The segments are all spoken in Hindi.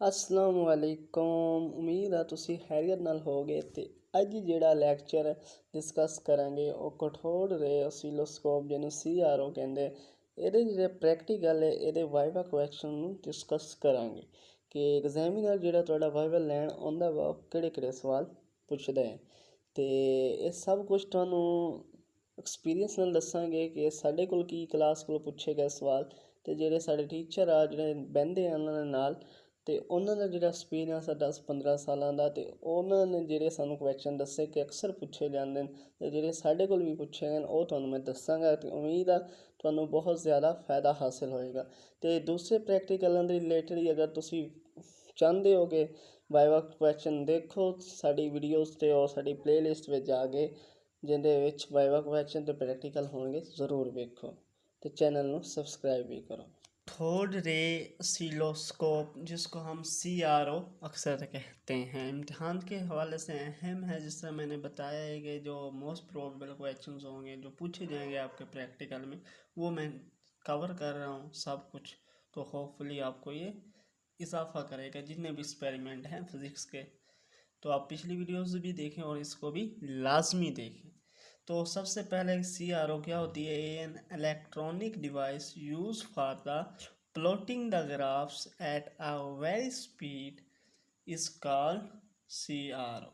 अस्सलाम वालेकुम। उम्मीद है तुसी खैरियत नाल होगे। ते अज जेड़ा लैक्चर डिस्कस करांगे ਉਹ कठोर रे ऑसिलोस्कोप जिन्हों CRO कहंदे ਇਹਦੇ ਜਿਹੜੇ ਪ੍ਰੈਕਟੀਕਲ ਹੈ ਇਹਦੇ ਵਾਈਵਾ ਕੁਐਸਚਨ ਨੂੰ ਡਿਸਕਸ ਕਰਾਂਗੇ ਕਿ ਐਗਜ਼ਾਮੀਨਰ ਜਿਹੜਾ ਤੁਹਾਡਾ ਵਾਈਵਾ ਲੈਣ ਆਉਂਦਾ ਵਾ ਕਿਹੜੇ ਕਿਹੜੇ ਸਵਾਲ ਪੁੱਛਦਾ ਹੈ ਤੇ ਇਹ ਸਭ ਕੁਝ ਤੁਹਾਨੂੰ ਐਕਸਪੀਰੀਅੰਸ ਨਾਲ ਦੱਸਾਂਗੇ ਕਿ ਸਾਡੇ ਕੋਲ ਕੀ ਕਲਾਸ ਕੋਲ ਪੁੱਛੇ ਗਏ ਸਵਾਲ ਤੇ ਜਿਹੜੇ ਸਾਡੇ ਟੀਚਰ ਆ ਜਿਹੜੇ ਬਹਿੰਦੇ ਆ ਉਹਨਾਂ ਦੇ ਨਾਲ ਤੇ ਉਹਨਾਂ ਦਾ ਜਿਹੜਾ ਐਕਸਪੀਰੀਅੰਸ ਆ 10-15 ਸਾਲਾਂ ਦਾ ਤੇ ਉਹਨਾਂ ਨੇ ਜਿਹੜੇ ਸਾਨੂੰ ਕੁਐਸਚਨ ਦੱਸੇ ਕਿ ਅਕਸਰ ਪੁੱਛੇ ਜਾਂਦੇ ਨੇ ਤੇ ਜਿਹੜੇ ਸਾਡੇ ਕੋਲ ਵੀ ਪੁੱਛੇ ਗਏ ਉਹ ਤੁਹਾਨੂੰ ਮੈਂ ਦੱਸਾਂਗਾ ਤੇ ਉਮੀਦ ਆ ਤੁਹਾਨੂੰ ਬਹੁਤ ਜ਼ਿਆਦਾ ਫਾਇਦਾ ਹਾਸਿਲ ਹੋਏਗਾ। ਤੇ ਦੂਸਰੇ ਪ੍ਰੈਕਟੀਕਲਾਂ ਦੇ ਰਿਲੇਟਡ ਅਗਰ ਤੁਸੀਂ ਚਾਹੁੰਦੇ ਹੋ ਕਿ ਵਾਈਵਾ ਕੁਐਸਚਨ ਦੇਖੋ ਸਾਡੀ ਵੀਡੀਓਜ਼ ਤੇ ਉਹ ਸਾਡੀ ਪਲੇਲਿਸਟ ਵਿੱਚ ਜਾ ਕੇ जिंदे विच वाइवा क्वेश्चन तो प्रैक्टिकल होंगे ज़रूर देखो तो चैनल को सब्सक्राइब भी करो। थर्ड रे ऑसिलोस्कोप जिसको हम CRO अक्सर कहते हैं इम्तिहान के हवाले से अहम है। जिस तरह मैंने बताया है कि जो मोस्ट प्रोबेबल क्वेश्चंस होंगे जो पूछे जाएंगे आपके प्रैक्टिकल में वो मैं कवर कर रहा हूँ सब कुछ, तो होपफुली आपको ये इजाफा करेगा जितने भी एक्सपेरिमेंट हैं फिज़िक्स के। तो आप पिछली वीडियोस भी देखें और इसको भी लाजमी देखें। तो सबसे पहले CRO क्या होती है? An electronic device use for the plotting the graphs at a very speed is called CRO।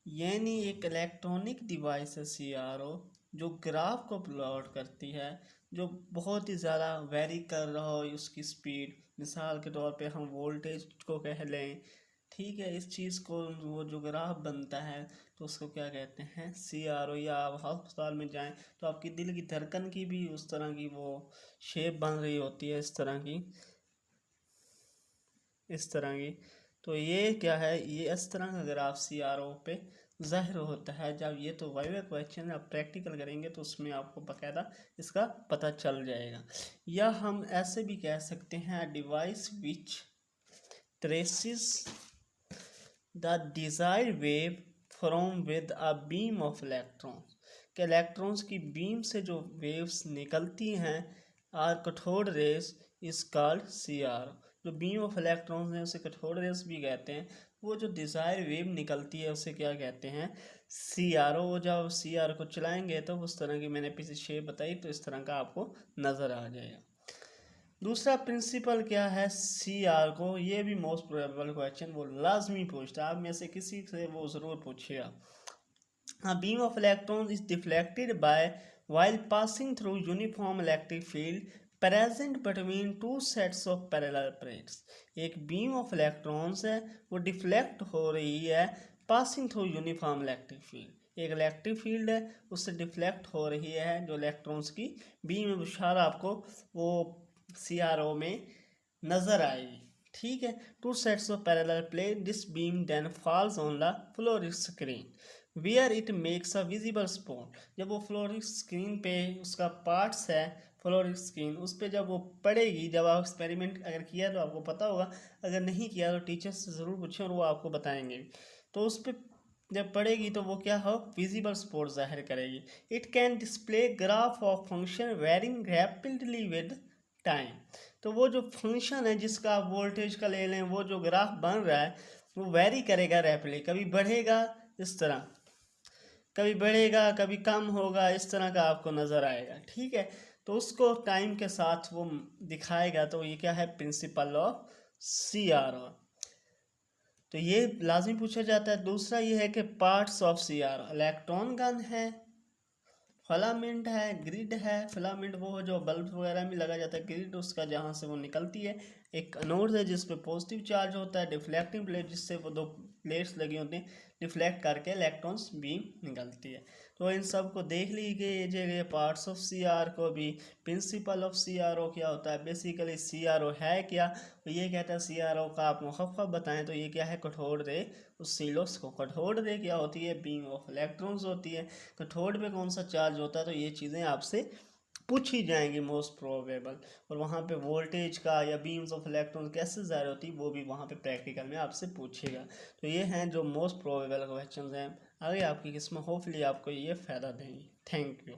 यानी एक इलेक्ट्रॉनिक डिवाइस है CRO जो ग्राफ को प्लॉट करती है जो बहुत ही ज़्यादा वेरी कर रहा हो उसकी स्पीड। मिसाल के तौर पे हम वोल्टेज को कह लें, ठीक है, इस चीज़ को वो जो ग्राफ बनता है तो उसको क्या कहते हैं? CRO। या आप अस्पताल में जाएं तो आपकी दिल की धड़कन की भी उस तरह की वो शेप बन रही होती है, इस तरह की। तो ये क्या है? ये इस तरह का ग्राफ CRO पे ज़ाहिर होता है। जब ये तो वाइवा क्वेश्चन आप प्रैक्टिकल करेंगे तो उसमें आपको बाकायदा इसका पता चल जाएगा। या हम ऐसे भी कह सकते हैं device which traces the desired wave from with a beam of electrons के इलेक्ट्रॉन्स की बीम से जो वेव्स निकलती हैं आर कठोर रेस इज कॉल्ड CRO। जो बीम ऑफ इलेक्ट्रॉन्स हैं उसे कठोर रेस भी कहते हैं। वो जो डिज़ायर वेव निकलती है उसे क्या कहते हैं? CRO। वो जब CRO को चलाएंगे तो उस तरह की मैंने पीछे शेप बताई तो इस तरह का आपको नज़र आ जाएगा। दूसरा प्रिंसिपल क्या है CR को? ये भी मोस्ट प्रोबेबल क्वेश्चन वो लाजमी पूछता है, आप में से किसी से वो ज़रूर पूछेगा। A beam of electrons is deflected by while passing through uniform electric field present between two sets of parallel plates। एक बीम ऑफ इलेक्ट्रॉन्स है वो डिफ्लेक्ट हो रही है passing through uniform electric field. एक इलेक्ट्रिक फील्ड है उससे डिफ्लेक्ट हो रही है जो इलेक्ट्रॉन्स की बीम बुशार आपको वो CRO में नज़र आएगी, ठीक है। Two sets of parallel plate this beam then falls on the fluoric screen where it makes a visible spot. जब वो फ्लोरिक स्क्रीन पे उसका पार्ट्स है फ्लोरिक स्क्रीन उस पर जब वो पड़ेगी, जब आप एक्सपेरिमेंट अगर किया तो आपको पता होगा, अगर नहीं किया तो टीचर से ज़रूर पूछें और वो आपको बताएंगे। तो उस पर जब पड़ेगी तो वो क्या हो? विजिबल स्पॉट जाहिर करेगी। It can display graph of function varying rapidly with time. तो वो जो फंक्शन है जिसका आप वोल्टेज का ले लें, वो जो ग्राफ बन रहा है वो वेरी करेगा रैपिडली, कभी बढ़ेगा इस तरह, कभी बढ़ेगा कभी कम होगा, इस तरह का आपको नज़र आएगा, ठीक है। तो उसको टाइम के साथ वो दिखाएगा। तो ये क्या है? Principle of CRO। तो ये लाजमी पूछा जाता है। दूसरा ये है कि parts of CRO electron gun है, फिलामेंट है, ग्रिड है। फिलामेंट वो जो बल्ब वगैरह में लगा जाता है, ग्रिड उसका जहाँ से वो निकलती है। एक एनोड है जिस पे पॉजिटिव चार्ज होता है, डिफ्लेक्टिंग प्लेट जिससे वो दो प्लेट्स लगी होती हैं डिफ्लेक्ट करके इलेक्ट्रॉन्स बीम निकलती है। तो इन सब को देख लीजिए पार्ट्स ऑफ CR को भी। प्रिंसिपल ऑफ CRO क्या होता है? बेसिकली CRO है क्या? तो ये कहता है CRO का आप मुखफ़फ़ बताएं तो ये क्या है? कठोर रे ऑसिलोस्कोप। कठोर रे क्या होती है? बीम ऑफ इलेक्ट्रॉन्स होती है। कठोर पे कौन सा चार्ज होता है? तो ये चीज़ें आपसे पूछी जाएंगी मोस्ट प्रोबेबल। और वहाँ पे वोल्टेज का या बीम्स ऑफ इलेक्ट्रॉन कैसे ज़ाहिर होती है वो भी वहाँ पे प्रैक्टिकल में आपसे पूछेगा। तो ये हैं जो मोस्ट प्रोबेबल क्वेश्चंस हैं। आगे आपकी किस्मत होपफुली आपको ये फ़ायदा देंगी। Thank you.